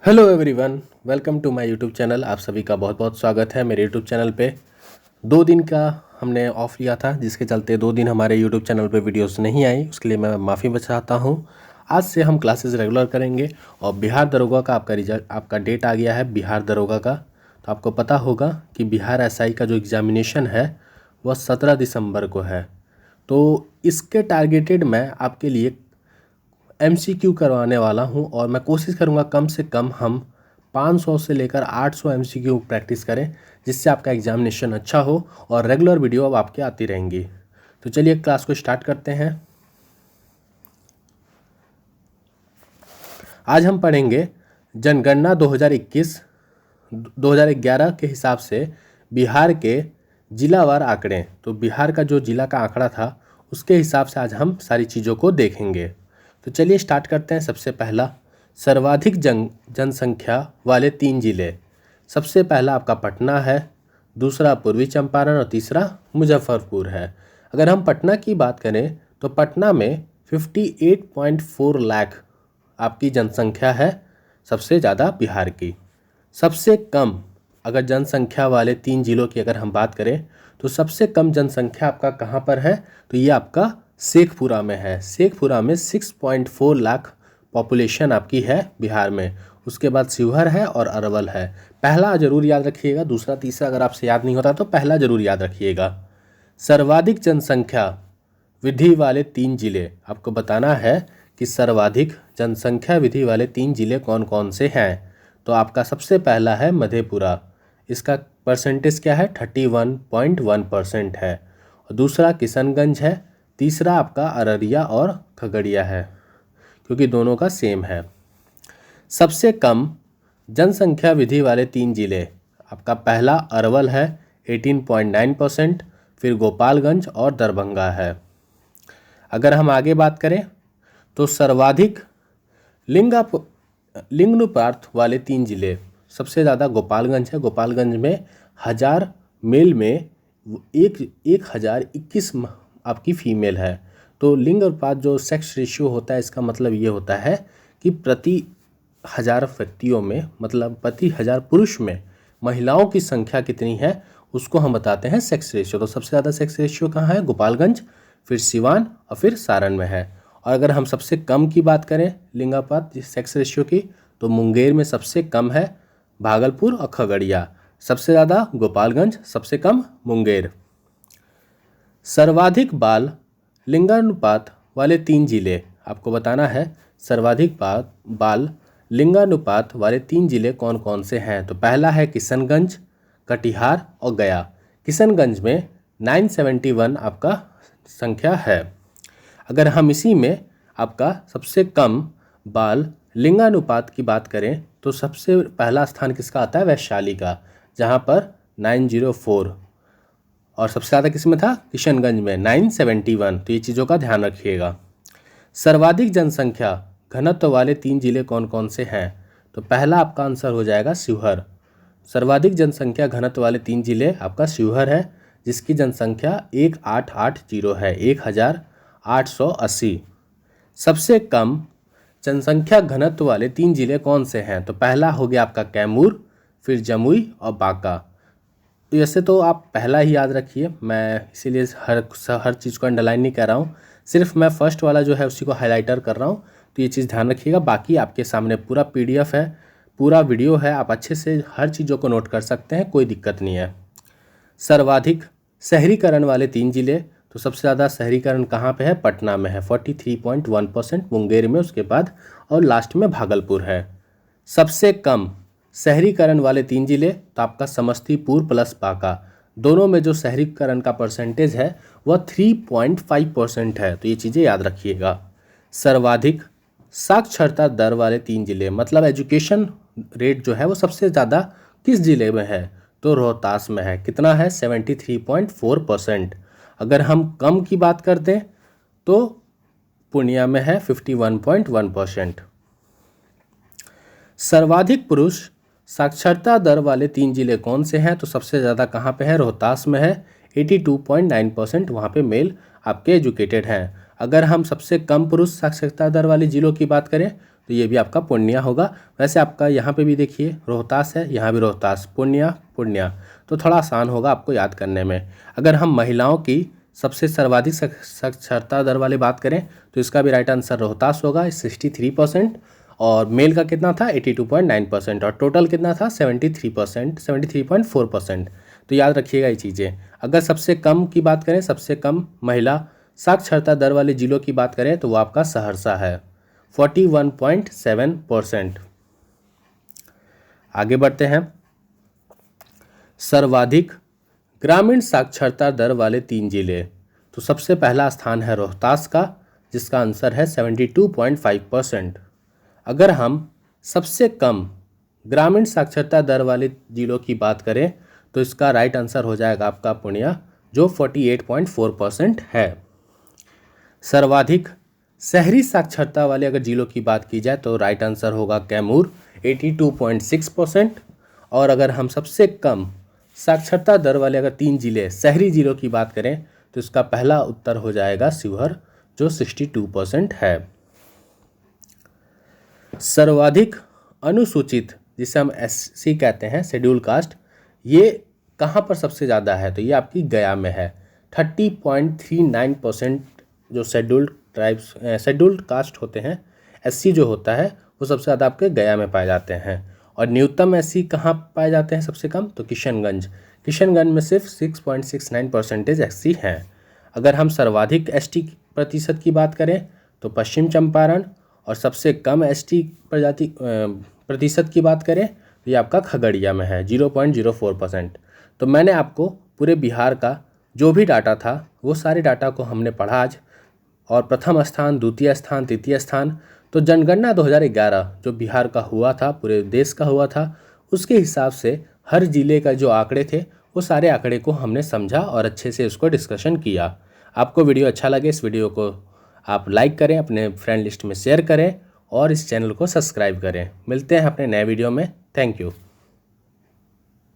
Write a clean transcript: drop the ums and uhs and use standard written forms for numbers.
Hello everyone, welcome to my YouTube channel. आप सभी का बहुत बहुत स्वागत है मेरे यूट्यूब चैनल पे। 2 दिन का हमने ऑफ लिया था, जिसके चलते 2 दिन हमारे यूट्यूब चैनल पे वीडियोस नहीं आई। उसके लिए मैं माफ़ी चाहता हूँ। आज से हम क्लासेस रेगुलर करेंगे और बिहार दरोगा का आपका डेट आ गया है बिहार दरोगा का। तो आपको पता होगा कि बिहार एसआई का जो एग्ज़ामिनेशन है वह 17 दिसंबर को है। तो इसके टारगेटेड मैं आपके लिए MCQ करवाने वाला हूं और मैं कोशिश करूंगा कम से कम हम 500 से लेकर 800 MCQ प्रैक्टिस करें, जिससे आपका एग्जामिनेशन अच्छा हो और रेगुलर वीडियो अब आपके आती रहेंगी। तो चलिए क्लास को स्टार्ट करते हैं। आज हम पढ़ेंगे जनगणना 2011 के हिसाब से बिहार के जिलावार आंकड़े। तो बिहार का जो जिला का आंकड़ा था उसके हिसाब से आज हम सारी चीज़ों को देखेंगे। तो चलिए स्टार्ट करते हैं। सबसे पहला, सर्वाधिक जनसंख्या वाले 3 जिले। सबसे पहला आपका पटना है, दूसरा पूर्वी चंपारण और तीसरा मुजफ्फरपुर है। अगर हम पटना की बात करें तो पटना में 58.4 लाख आपकी जनसंख्या है, सबसे ज़्यादा बिहार की। सबसे कम अगर जनसंख्या वाले 3 जिलों की अगर हम बात करें तो सबसे कम जनसंख्या आपका कहाँ पर है, तो ये आपका शेखपुरा में है। शेखपुरा में 6.4 लाख पॉपुलेशन आपकी है बिहार में। उसके बाद शिवहर है और अरवल है। पहला ज़रूर याद रखिएगा, दूसरा तीसरा अगर आपसे याद नहीं होता तो पहला ज़रूर याद रखिएगा। सर्वाधिक जनसंख्या विधि वाले 3 जिले, आपको बताना है कि सर्वाधिक जनसंख्या विधि वाले 3 जिले कौन कौन से हैं। तो आपका सबसे पहला है मधेपुरा, इसका परसेंटेज क्या है 31.1% है। और दूसरा किशनगंज है, तीसरा आपका अररिया और खगड़िया है, क्योंकि दोनों का सेम है। सबसे कम जनसंख्या विधि वाले 3 जिले, आपका पहला अरवल है 18.9%, फिर गोपालगंज और दरभंगा है। अगर हम आगे बात करें तो सर्वाधिक लिंगानुपात वाले 3 जिले, सबसे ज़्यादा गोपालगंज है। गोपालगंज में 1000 मेल में 1021 आपकी फ़ीमेल है। तो लिंग अनुपात जो सेक्स रेशियो होता है, इसका मतलब ये होता है कि प्रति 1000 व्यक्तियों में, मतलब प्रति 1000 पुरुष में महिलाओं की संख्या कितनी है उसको हम बताते हैं सेक्स रेशियो। तो सबसे ज़्यादा सेक्स रेशियो कहाँ है, गोपालगंज, फिर सिवान और फिर सारण में है। और अगर हम सबसे कम की बात करें लिंगानुपात सेक्स रेशियो की, तो मुंगेर में सबसे कम है, भागलपुर और खगड़िया। सबसे ज़्यादा गोपालगंज, सबसे कम मुंगेर। सर्वाधिक बाल लिंगानुपात वाले 3 जिले, आपको बताना है सर्वाधिक बाल लिंगानुपात वाले 3 जिले कौन कौन से हैं। तो पहला है किशनगंज, कटिहार और गया। किशनगंज में 971 आपका संख्या है। अगर हम इसी में आपका सबसे कम बाल लिंगानुपात की बात करें तो सबसे पहला स्थान किसका आता है, वैशाली का, जहां पर 904। और सबसे ज़्यादा किस में था, किशनगंज में 971। तो ये चीज़ों का ध्यान रखिएगा। सर्वाधिक जनसंख्या घनत्व वाले 3 जिले कौन कौन से हैं। तो पहला आपका आंसर हो जाएगा शिवहर। सर्वाधिक जनसंख्या घनत्व वाले 3 जिले आपका शिवहर है, जिसकी जनसंख्या 1880 है, 1880। सबसे कम जनसंख्या घनत्व वाले 3 जिले कौन से हैं। तो पहला हो गया आपका कैमूर, फिर जमुई और बांका। तो ऐसे तो आप पहला ही याद रखिए, मैं इसीलिए हर चीज़ को अंडरलाइन नहीं कर रहा हूँ, सिर्फ मैं फर्स्ट वाला जो है उसी को हाईलाइटर कर रहा हूँ। तो ये चीज़ ध्यान रखिएगा। बाकी आपके सामने पूरा PDF है, पूरा वीडियो है, आप अच्छे से हर चीज़ों को नोट कर सकते हैं, कोई दिक्कत नहीं है। सर्वाधिक शहरीकरण वाले 3 जिले, तो सबसे ज़्यादा शहरीकरण कहाँ पे है, पटना में है 43.1%, मुंगेर में उसके बाद, और लास्ट में भागलपुर है। सबसे कम शहरीकरण वाले 3 जिले, तो आपका समस्तीपुर प्लस बांका, दोनों में जो शहरीकरण का परसेंटेज है वह 3.5% है। तो ये चीज़ें याद रखिएगा। सर्वाधिक साक्षरता दर वाले 3 जिले, मतलब एजुकेशन रेट जो है वो सबसे ज़्यादा किस जिले में है, तो रोहतास में है। कितना है, 73.4%। अगर हम कम की बात करते हैं तो पूर्णिया में है 51.1%। सर्वाधिक पुरुष साक्षरता दर वाले 3 जिले कौन से हैं। तो सबसे ज़्यादा कहाँ पे है, रोहतास में है 82.9%, वहाँ पे मेल आपके एजुकेटेड हैं। अगर हम सबसे कम पुरुष साक्षरता दर वाले जिलों की बात करें तो ये भी आपका पूर्णिया होगा। वैसे आपका यहाँ पे भी देखिए रोहतास है, यहाँ भी रोहतास, पूर्णिया, तो थोड़ा आसान होगा आपको याद करने में। अगर हम महिलाओं की सबसे सर्वाधिक साक्षरता दर वाले बात करें तो इसका भी राइट आंसर रोहतास होगा, 63%। और मेल का कितना था 82.9%, और टोटल कितना था 73%, 73.4%। तो याद रखिएगा ये चीज़ें। अगर सबसे कम की बात करें, सबसे कम महिला साक्षरता दर वाले जिलों की बात करें तो वो आपका सहरसा है, 41.7%। आगे बढ़ते हैं। सर्वाधिक ग्रामीण साक्षरता दर वाले 3 जिले, तो सबसे पहला स्थान है रोहतास का, जिसका आंसर है 72.5%। अगर हम सबसे कम ग्रामीण साक्षरता दर वाले जिलों की बात करें तो इसका राइट आंसर हो जाएगा आपका पूर्णिया, जो 48.4% है। सर्वाधिक शहरी साक्षरता वाले अगर जिलों की बात की जाए तो राइट आंसर होगा कैमूर, 82.6%। और अगर हम सबसे कम साक्षरता दर वाले अगर 3 जिले शहरी जिलों की बात करें तो इसका पहला उत्तर हो जाएगा शिवहर, जो 62% है। सर्वाधिक अनुसूचित, जिसे हम SC कहते हैं, शेड्यूल कास्ट, ये कहाँ पर सबसे ज़्यादा है तो ये आपकी गया में है, 30.39% जो शेड्यूल्ड कास्ट होते हैं, SC जो होता है वो सबसे ज़्यादा आपके गया में पाए जाते हैं। और न्यूनतम SC कहाँ पाए जाते हैं सबसे कम, तो किशनगंज में सिर्फ 6.69% SC हैं। अगर हम सर्वाधिक ST प्रतिशत की बात करें तो पश्चिम चंपारण, और सबसे कम ST प्रतिशत की बात करें तो ये आपका खगड़िया में है, 0.04%। तो मैंने आपको पूरे बिहार का जो भी डाटा था वो सारे डाटा को हमने पढ़ा आज, और प्रथम स्थान, द्वितीय स्थान, तृतीय स्थान, तो जनगणना 2011 जो बिहार का हुआ था, पूरे देश का हुआ था, उसके हिसाब से हर जिले का जो आंकड़े थे वो सारे आंकड़े को हमने समझा और अच्छे से उसको डिस्कशन किया। आपको वीडियो अच्छा लगे, इस वीडियो को आप लाइक करें, अपने फ्रेंड लिस्ट में शेयर करें और इस चैनल को सब्सक्राइब करें। मिलते हैं अपने नए वीडियो में। Thank you.